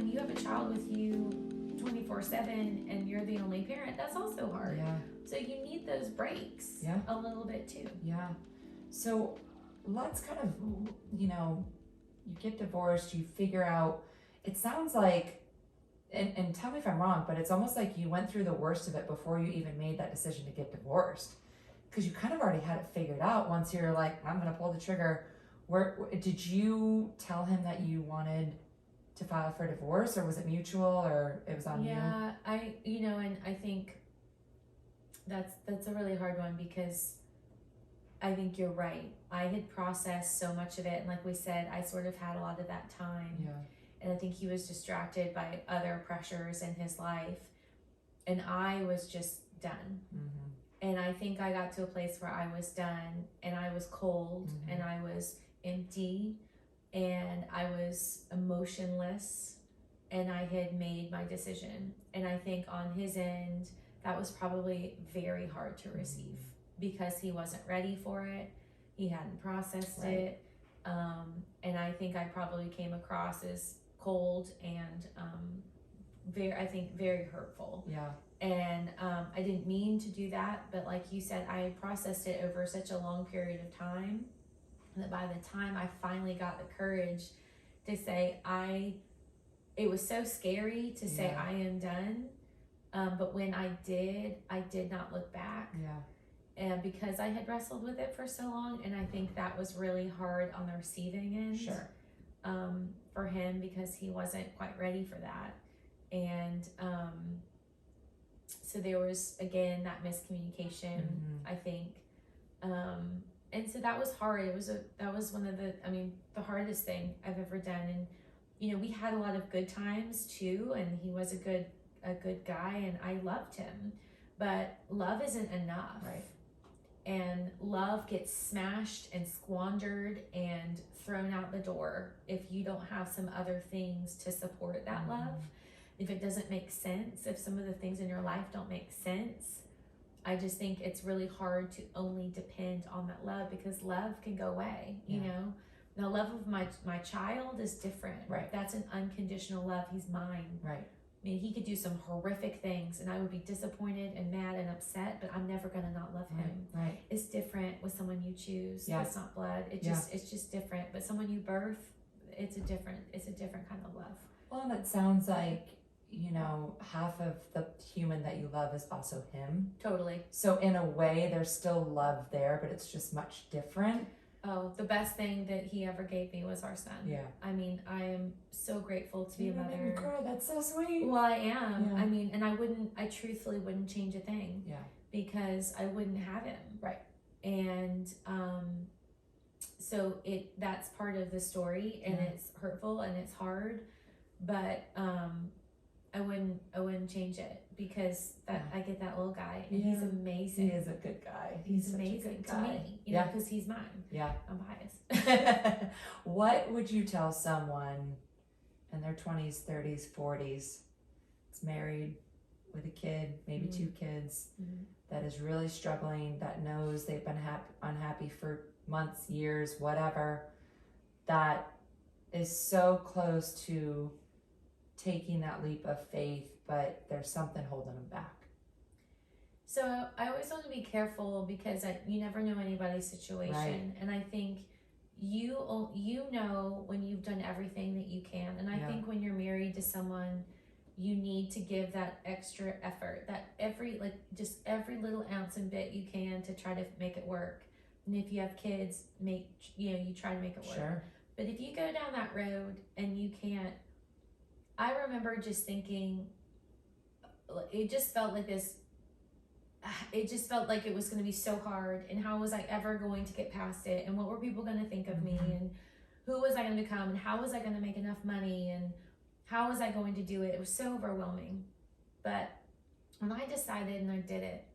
when you have a child with you 24/7 and you're the only parent, that's also hard. Yeah. So you need those breaks a little bit too. Yeah. So let's kind of, you get divorced, you figure out, it sounds like, and tell me if I'm wrong, but it's almost like you went through the worst of it before you even made that decision to get divorced. Because you kind of already had it figured out once you're like, I'm going to pull the trigger. Where did you tell him that you wanted to file for divorce, or was it mutual, or it was on you? Yeah, and I think that's a really hard one, because I think you're right. I had processed so much of it, and like we said, I sort of had a lot of that time. Yeah. And I think he was distracted by other pressures in his life, and I was just done. And I think I got to a place where I was done, and I was cold, and I was empty, and I was emotionless, and I had made my decision. And I think on his end, that was probably very hard to receive, because he wasn't ready for it. He hadn't processed it. And I think I probably came across as cold and very hurtful. Yeah. And I didn't mean to do that, but like you said, I had processed it over such a long period of time that by the time I finally got the courage to say it was so scary to say I am done. But when I did not look back. Yeah. And because I had wrestled with it for so long, and I think that was really hard on the receiving end. Sure. For him, because he wasn't quite ready for that. And so there was, again, that miscommunication, I think. And so that was hard. That was one of the hardest thing I've ever done. And, we had a lot of good times too, and he was a good guy, and I loved him. But love isn't enough. Right. And love gets smashed and squandered and thrown out the door if you don't have some other things to support that love. If it doesn't make sense, if some of the things in your life don't make sense, I just think it's really hard to only depend on that love, because love can go away, you know? The love of my child is different. Right. That's an unconditional love. He's mine. Right. I mean, he could do some horrific things, and I would be disappointed and mad and upset, but I'm never gonna not love him. Right. It's different with someone you choose. Yeah. It's not blood. It's just different. But someone you birth, it's a different kind of love. Well, and it sounds like, half of the human that you love is also him. Totally. So in a way, there's still love there, but it's just much different. Oh, the best thing that he ever gave me was our son. Yeah. I mean, I am so grateful to be a mother. You made me cry. That's so sweet. Well, I am. Yeah. I mean, and I truthfully wouldn't change a thing. Yeah. Because I wouldn't have him. Right. And so that's part of the story, and it's hurtful and it's hard, but I wouldn't change it, because I get that little guy, and he's amazing. He is a good guy. He's amazing to me, because he's mine. Yeah. I'm biased. What would you tell someone in their 20s, 30s, 40s, that's married with a kid, maybe two kids, that is really struggling, that knows they've been unhappy for months, years, whatever, that is so close to taking that leap of faith, but there's something holding them back? So I always want to be careful, because you never know anybody's situation. Right. And I think you know when you've done everything that you can. And I think when you're married to someone, you need to give that extra effort, that every little ounce and bit you can to try to make it work. And if you have kids, you try to make it work. Sure. But if you go down that road and you can't, I remember just thinking, it just felt like this. It just felt like it was going to be so hard, and how was I ever going to get past it, and what were people going to think of me, and who was I going to become, and how was I going to make enough money, and how was I going to do it? It was so overwhelming. But when I decided and I did it,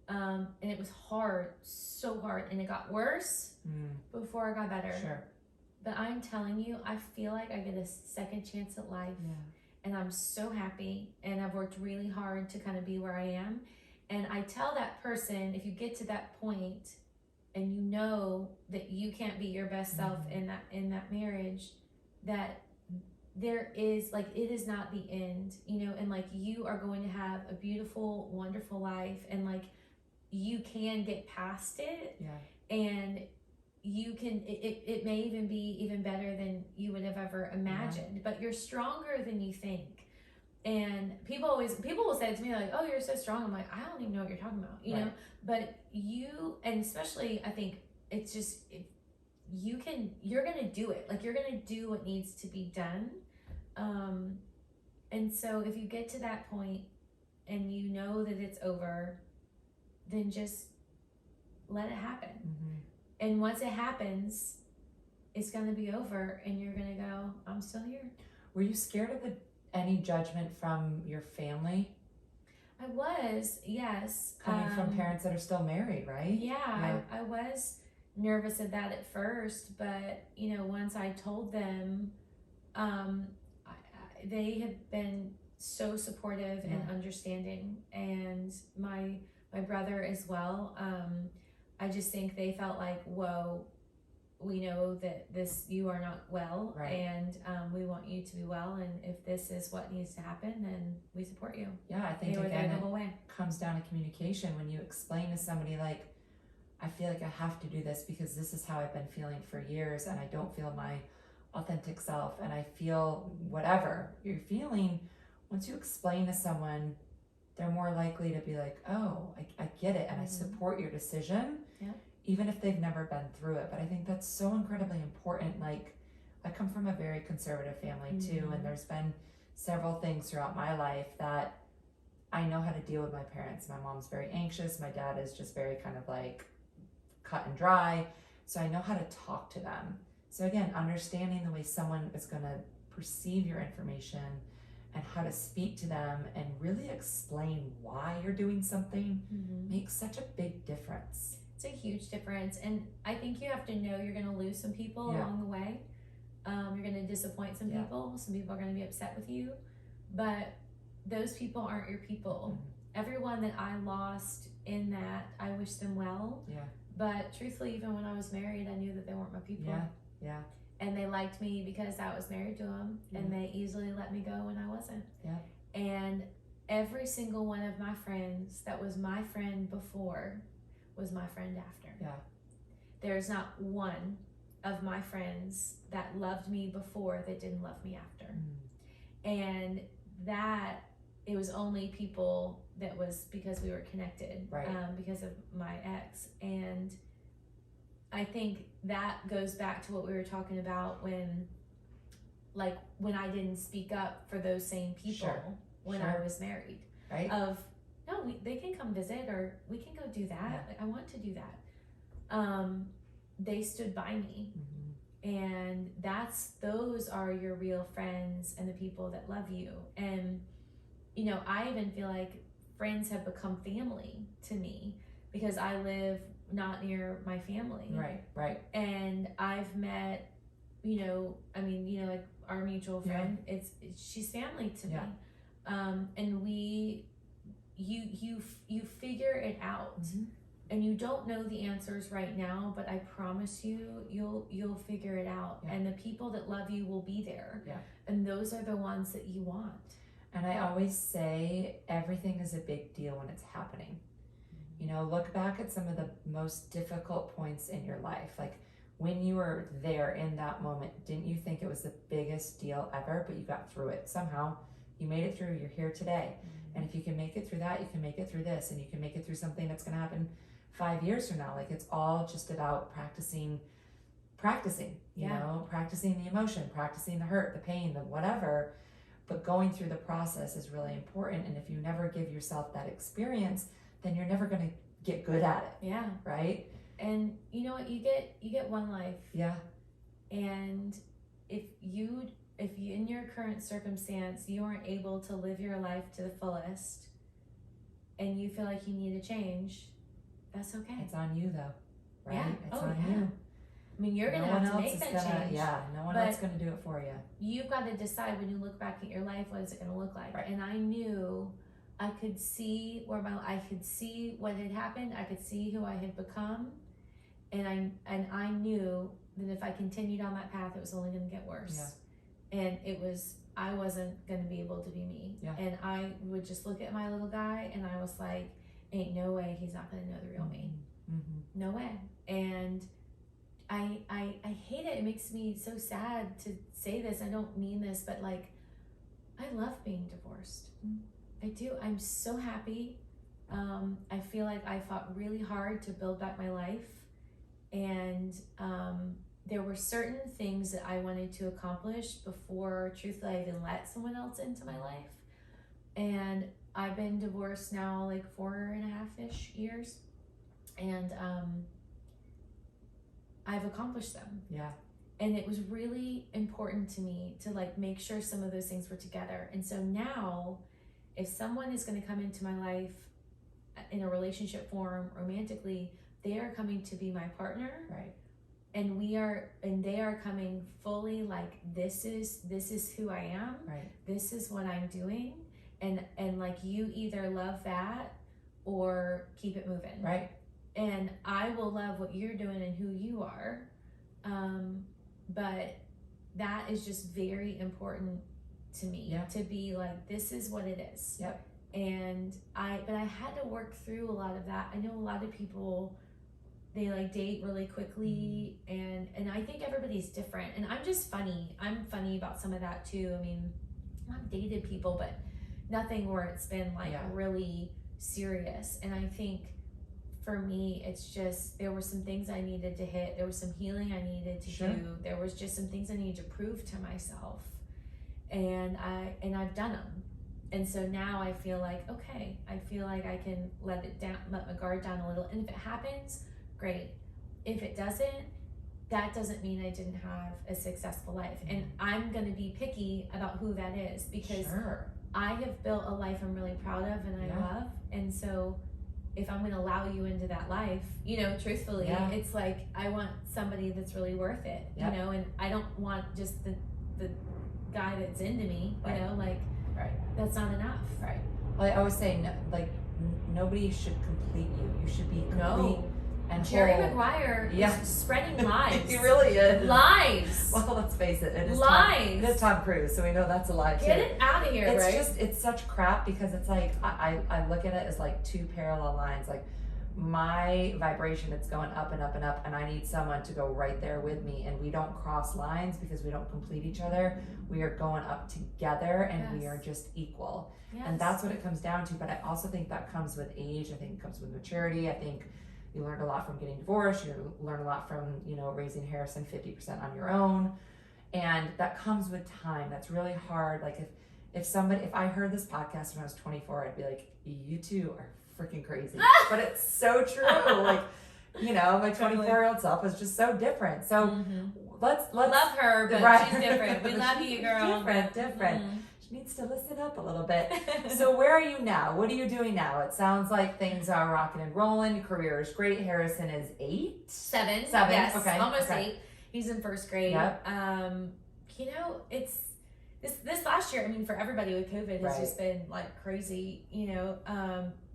and it was hard, so hard, and it got worse before it got better. Sure. But I'm telling you, I feel like I get a second chance at life, and I'm so happy, and I've worked really hard to kind of be where I am. And I tell that person, if you get to that point and you know that you can't be your best self in that marriage, that there is like, it is not the end, you know, and like you are going to have a beautiful, wonderful life, and like you can get past it. Yeah. And you can, it may even be even better than you would have ever imagined, but you're stronger than you think. And people will say to me like, oh, you're so strong. I'm like, I don't even know what you're talking about, you know. But you, and especially I think it's just, you're gonna do it, like you're gonna do what needs to be done. And so if you get to that point and you know that it's over, then just let it happen. And once it happens, it's gonna be over, and you're gonna go, I'm still here. Were you scared of any judgment from your family? I was, yes. Coming from parents that are still married, right? Yeah. I was nervous of that at first, but you know, once I told them, they have been so supportive and understanding, and my brother as well. I just think they felt like, whoa, we know that you are not well, and we want you to be well, and if this is what needs to happen, then we support you. Yeah, I think again, it comes down to communication. When you explain to somebody like, I feel like I have to do this because this is how I've been feeling for years, and I don't feel my authentic self, and I feel whatever you're feeling. Once you explain to someone, they're more likely to be like, oh, I get it, and I support your decision, even if they've never been through it. But I think that's so incredibly important. Like, I come from a very conservative family too, and there's been several things throughout my life that I know how to deal with my parents. My mom's very anxious. My dad is just very kind of like cut and dry. So I know how to talk to them. So again, understanding the way someone is going to perceive your information and how to speak to them and really explain why you're doing something makes such a big difference. It's a huge difference. And I think you have to know you're going to lose some people along the way. You're going to disappoint some people. Some people are going to be upset with you. But those people aren't your people. Everyone that I lost in that, I wish them well. But truthfully, even when I was married, I knew that they weren't my people. And they liked me because I was married to them, and they easily let me go when I wasn't. And every single one of my friends that was my friend before was my friend after. There's not one of my friends that loved me before that didn't love me after. And that, it was only people that was because we were connected, because of my ex. And I think that goes back to what we were talking about when I didn't speak up for those same people when I was married. Of, no, they can come visit, or we can go do that. Like, I want to do that. They stood by me. And those are your real friends and the people that love you. And, you know, I even feel like friends have become family to me because I live not near my family. And I've met, like our mutual friend, she's family to me. And you figure it out. And you don't know the answers right now, but I promise you, you'll figure it out. And the people that love you will be there. And those are the ones that you want. And I always say everything is a big deal when it's happening. You know, look back at some of the most difficult points in your life. Like when you were there in that moment, didn't you think it was the biggest deal ever? But you got through it. Somehow you made it through. You're here today. And if you can make it through that, you can make it through this, and you can make it through something that's going to happen 5 years from now. Like, it's all just about practicing, you know, practicing the emotion, practicing the hurt, the pain, the whatever. But going through the process is really important. And if you never give yourself that experience, then you're never going to get good at it. Right? And you know what? You get one life. And if you in your current circumstance, you aren't able to live your life to the fullest, and you feel like you need a change, that's okay. It's on you though, right? It's on you. I mean, you're going to have to make that change. No one else is going to do it for you. You've got to decide when you look back at your life, what is it going to look like? And I knew I could see I could see what had happened. I could see who I had become. And I knew that if I continued on that path, it was only going to get worse. and I wasn't going to be able to be me. Yeah. And I would just look at my little guy and I was like, ain't no way he's not going to know the real me. Mm-hmm. No way. And I hate it. It makes me so sad to say this. I don't mean this, but like, I love being divorced. I do. I'm so happy. I feel like I fought really hard to build back my life. And there were certain things that I wanted to accomplish before, truthfully, I even let someone else into my life. And I've been divorced now like 4.5-ish years. And I've accomplished them. Yeah. And it was really important to me to like make sure some of those things were together. And so now, if someone is going to come into my life in a relationship form, romantically, they are coming to be my partner. Right. And they are coming fully like, this is who I am. Right. This is what I'm doing. And like, you either love that or keep it moving. Right. And I will love what you're doing and who you are. But that is just very important to me, to be like, this is what it is. Yep. And I had to work through a lot of that. I know a lot of people, they like date really quickly, and I think everybody's different. And I'm just funny. I'm funny about some of that too. I mean, I've dated people, but nothing where it's been like really serious. And I think for me, it's just, there were some things I needed to hit. There was some healing I needed to do. There was just some things I needed to prove to myself. And I've done them. And so now I feel like, okay, I feel like I can let my guard down a little. And if it happens, great. If it doesn't, that doesn't mean I didn't have a successful life. And I'm going to be picky about who that is, because I have built a life I'm really proud of and I love. And so if I'm going to allow you into that life, you know, truthfully, it's like, I want somebody that's really worth it, you know, and I don't want just the guy that's into me, you know, like, that's not enough. Right. Well, I always say, nobody should complete you. You should be complete and Jerry whole. Maguire is spreading lies. He really is. Lies. Well, let's face it. It is lies. It is Tom Cruise, so we know that's a lie too. Get it out of here, It's such crap, because it's like, I look at it as like two parallel lines. Like, my vibration, it's going up and up and up, and I need someone to go right there with me, and we don't cross lines because we don't complete each other. We are going up together, and we are just equal. And that's what it comes down to. But I also think that comes with age. I think it comes with maturity. I think you learned a lot from getting divorced. You learn a lot from, you know, raising Harrison 50% on your own, and that comes with time. That's really hard. Like, if I heard this podcast when I was 24, I'd be like, you two are freaking crazy. But it's so true. Like, you know, my 24-year-old self was just so different. So let's love her, but she's different. We love you, girl. Different. She needs to listen up a little bit. So where are you now? What are you doing now? It sounds like things are rocking and rolling. Your career is great. Harrison is 7. Yes. Okay. Almost 8. He's in first grade. Yep. You know, it's this last year, I mean, for everybody with COVID, has just been like crazy, you know.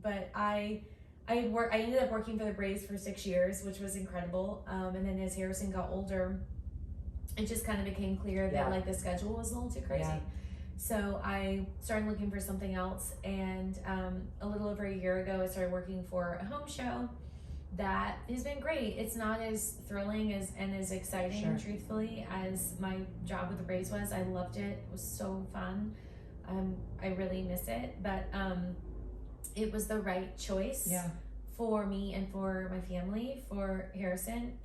But I ended up working for the Braves for 6 years, which was incredible. And then as Harrison got older, it just kind of became clear that like the schedule was a little too crazy. So I started looking for something else, and a little over a year ago, I started working for a home show that has been great. It's not as thrilling and as exciting, truthfully, as my job with the Braves was. I loved it. It was so fun. I really miss it, but it was the right choice for me and for my family, for Harrison,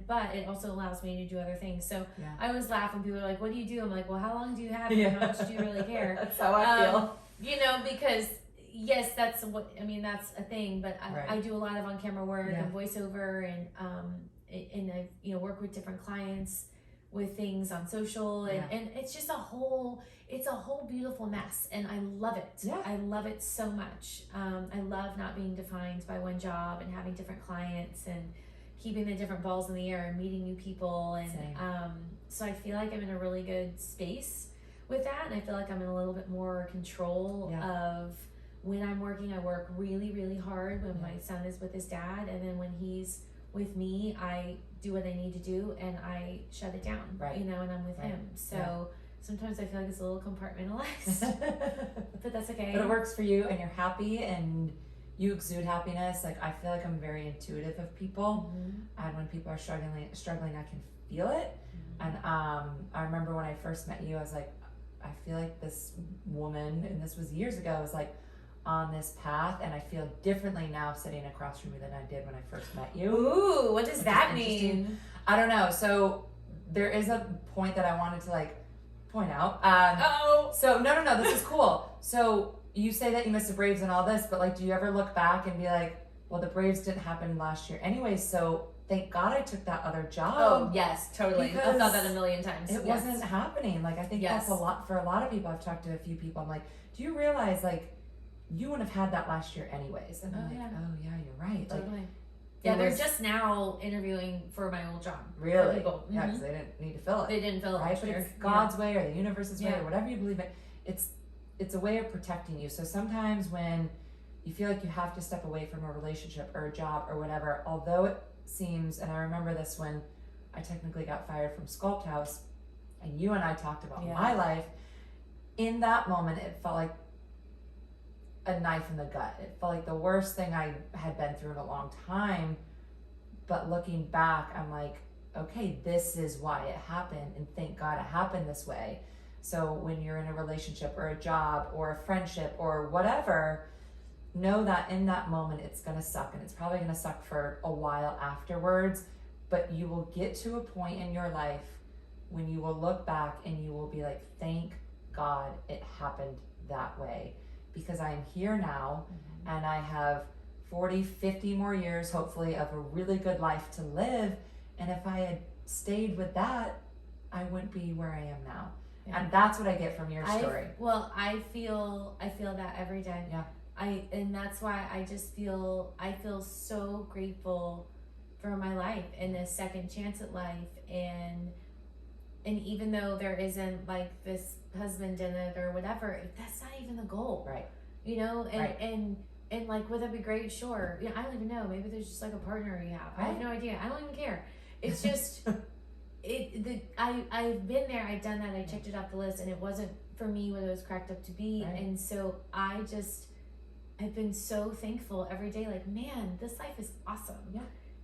but it also allows me to do other things. So I always laugh when people are like, what do you do? I'm like, well, how long do you have and how much do you really care? That's how I feel. You know, because yes, that's a thing, but I do a lot of on-camera work and voiceover, and I, you know, work with different clients with things on social, and it's just a whole beautiful mess, and I love it. I love it so much. I love not being defined by one job and having different clients and keeping the different balls in the air and meeting new people, and so I feel like I'm in a really good space with that, and I feel like I'm in a little bit more control of when I'm working. I work really, really hard when my son is with his dad, and then when he's with me, I do what I need to do and I shut it down, you know, and I'm with him. So sometimes I feel like it's a little compartmentalized, but that's okay. But it works for you, and you're happy, and you exude happiness. Like, I feel like I'm very intuitive of people, and when people are struggling, I can feel it. And I remember when I first met you, I was like, I feel like this woman, and this was years ago, was like on this path, and I feel differently now sitting across from you than I did when I first met you. Ooh, what does that mean? I don't know. So there is a point that I wanted to like point out. So no, this is cool. So you say that you miss the Braves and all this, but like, do you ever look back and be like, well, the Braves didn't happen last year anyways, so thank God I took that other job. Oh, yes, totally. I've thought that a million times. It wasn't happening. Like, I think that's a lot for a lot of people. I've talked to a few people. I'm like, do you realize, like, you wouldn't have had that last year anyways? And I'm like, oh, yeah, you're right. Totally. Like, yeah, they're just now interviewing for my old job. Really? Yeah, because they didn't need to fill it. They didn't fill it right? last But year. it's God's way or the universe's way or whatever you believe in. It's a way of protecting you. So sometimes when you feel like you have to step away from a relationship or a job or whatever, although it seems, and I remember this when I technically got fired from Sculpt House, and you and I talked about my life, in that moment it felt like a knife in the gut. It felt like the worst thing I had been through in a long time. But looking back, I'm like, okay, this is why it happened, and thank God it happened this way. So when you're in a relationship or a job or a friendship or whatever, know that in that moment it's going to suck, and it's probably going to suck for a while afterwards, but you will get to a point in your life when you will look back and you will be like, thank God it happened that way, because I am here now and I have 40, 50 more years, hopefully, of a really good life to live. And if I had stayed with that, I wouldn't be where I am now. Yeah. And that's what I get from your story. I feel that every day. Yeah. And that's why I feel so grateful for my life and this second chance at life, and even though there isn't like this husband in it or whatever, that's not even the goal, right? You know, and like, would that be great? Sure. You know, I don't even know. Maybe there's just like a partner you have. I have no idea. I don't even care. It's just I've been there. I've done that. I checked it off the list, and it wasn't for me what it was cracked up to be. Right. And so I've been so thankful every day. Like, man, this life is awesome. Yeah.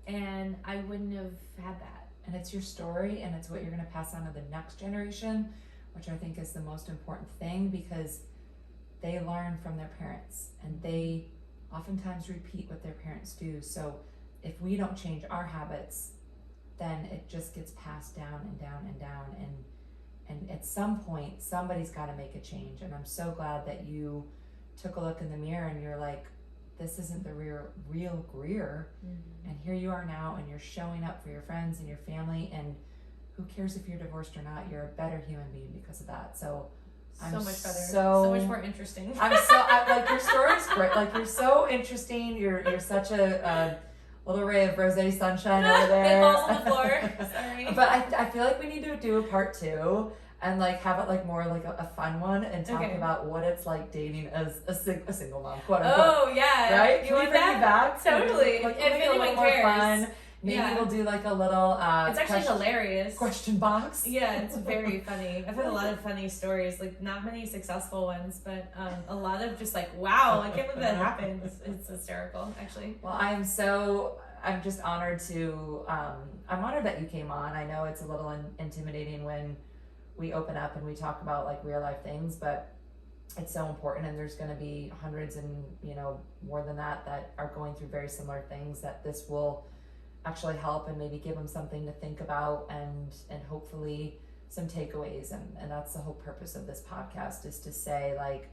And I wouldn't have had that. And it's your story, and it's what you're going to pass on to the next generation, which I think is the most important thing, because they learn from their parents, and they oftentimes repeat what their parents do. So if we don't change our habits, then it just gets passed down and down and down, and at some point somebody's got to make a change. And I'm so glad that you took a look in the mirror and you're like, this isn't the real Greer. And here you are now, and you're showing up for your friends and your family, and who cares if you're divorced or not? You're a better human being because of that. So I'm much better, so much more interesting. Like, your story's great. Like, you're so interesting. You're such a little ray of rosé sunshine over there. It falls on the floor. Sorry. But I feel like we need to do a part 2 and like have it like more like a fun one, and talk about what it's like dating as a single mom, quote unquote. Oh yeah, right? You want that? Back? Totally. Like, if anyone cares. Fun. Maybe we'll do like a little it's actually hilarious question box. Yeah, it's very funny. I've had a lot of funny stories, like not many successful ones, but a lot of just like, wow, I can't believe that happened. It's hysterical, actually. Well, I'm just honored to I'm honored that you came on. I know it's a little intimidating when we open up and we talk about like real life things, but it's so important, and there's going to be hundreds and more than that are going through very similar things, that this will actually help and maybe give them something to think about, and hopefully some takeaways. And that's the whole purpose of this podcast, is to say, like,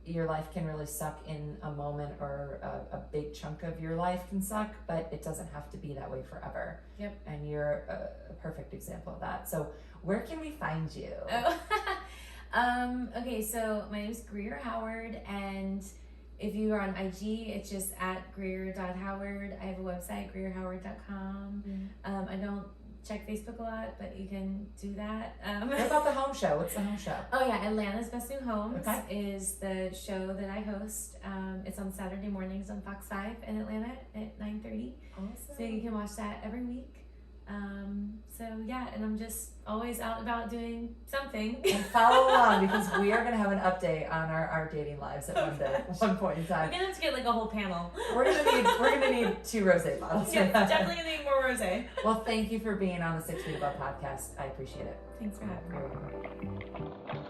your life can really suck in a moment, or a big chunk of your life can suck, but it doesn't have to be that way forever. Yep. And you're a perfect example of that. So where can we find you? Okay, so my name is Greer Howard, and if you are on IG, it's just at greer.howard. I have a website, greerhoward.com. I don't check Facebook a lot, but you can do that. What about the home show? What's the home show? Oh yeah, Atlanta's Best New Homes is the show that I host. It's on Saturday mornings on Fox 5 in Atlanta at 9:30. Awesome. So you can watch that every week. So yeah, and I'm just always out and about doing something. And follow along, because we are going to have an update on our dating lives at one point in time. We're gonna have to get like a whole panel. We're gonna need 2 rosé bottles. Yeah, definitely gonna need more rosé. Well, thank you for being on the 6 Feet Above podcast. I appreciate it. Thanks for having me.